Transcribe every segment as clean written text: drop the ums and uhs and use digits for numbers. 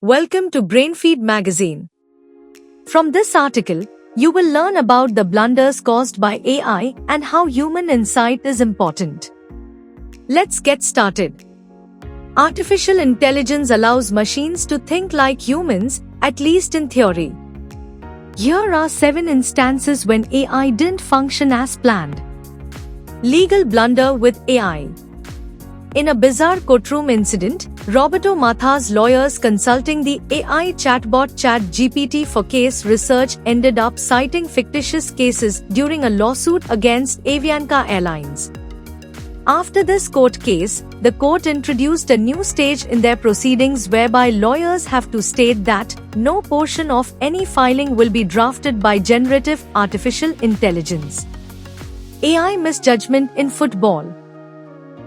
Welcome to Brainfeed magazine. From this article, you will learn about the blunders caused by AI and how human insight is important. Let's get started. Artificial intelligence allows machines to think like humans, at least in theory. Here are 7 instances when AI didn't function as planned. Legal blunder with AI. In a bizarre courtroom incident, Roberto Matha's lawyers consulting the AI chatbot ChatGPT for case research ended up citing fictitious cases during a lawsuit against Avianca Airlines. After this court case, the court introduced a new stage in their proceedings whereby lawyers have to state that no portion of any filing will be drafted by generative artificial intelligence. AI misjudgment in football.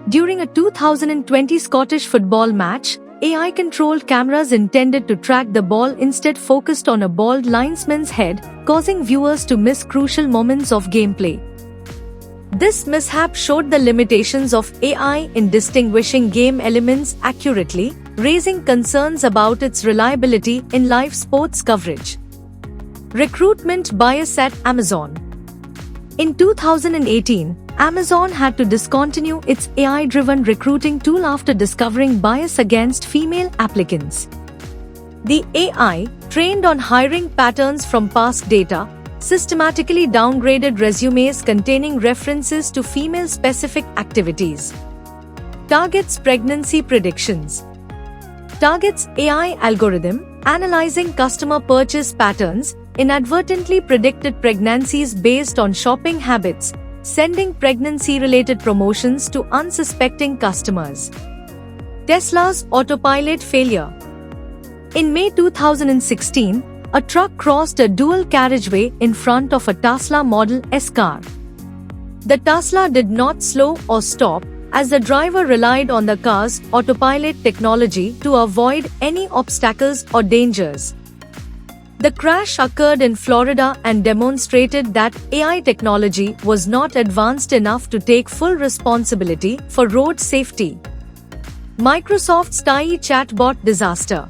During a 2020 Scottish football match, AI-controlled cameras intended to track the ball instead focused on a bald linesman's head, causing viewers to miss crucial moments of gameplay. This mishap showed the limitations of AI in distinguishing game elements accurately, raising concerns about its reliability in live sports coverage. Recruitment bias at Amazon. In 2018, Amazon had to discontinue its AI-driven recruiting tool after discovering bias against female applicants. The AI, trained on hiring patterns from past data, systematically downgraded resumes containing references to female-specific activities. Target's pregnancy predictions. Target's AI algorithm, analyzing customer purchase patterns, inadvertently predicted pregnancies based on shopping habits, sending pregnancy-related promotions to unsuspecting customers. Tesla's autopilot failure. In May 2016, a truck crossed a dual carriageway in front of a Tesla Model S car. The Tesla did not slow or stop, as the driver relied on the car's autopilot technology to avoid any obstacles or dangers. The crash occurred in Florida and demonstrated that AI technology was not advanced enough to take full responsibility for road safety. Microsoft's TAI chatbot disaster.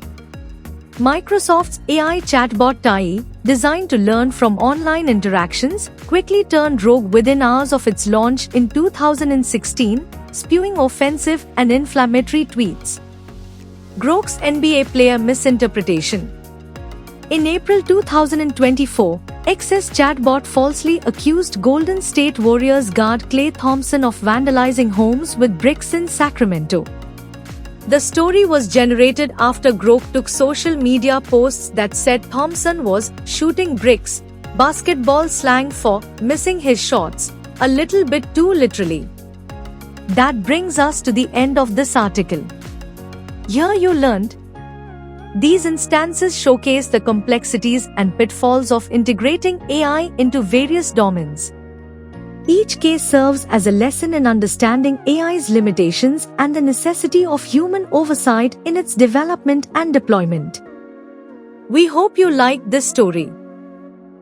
Microsoft's AI chatbot TAI, designed to learn from online interactions, quickly turned rogue within hours of its launch in 2016, spewing offensive and inflammatory tweets. Gronk's NBA player misinterpretation. In April 2024, XS chatbot falsely accused Golden State Warriors guard Klay Thompson of vandalizing homes with bricks in Sacramento. The story was generated after Gronk took social media posts that said Thompson was shooting bricks, basketball slang for missing his shots, a little bit too literally. That brings us to the end of this article. Here you learned. These instances showcase the complexities and pitfalls of integrating AI into various domains. Each case serves as a lesson in understanding AI's limitations and the necessity of human oversight in its development and deployment. We hope you liked this story.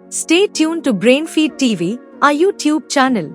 Stay tuned to Brainfeed TV, our YouTube channel.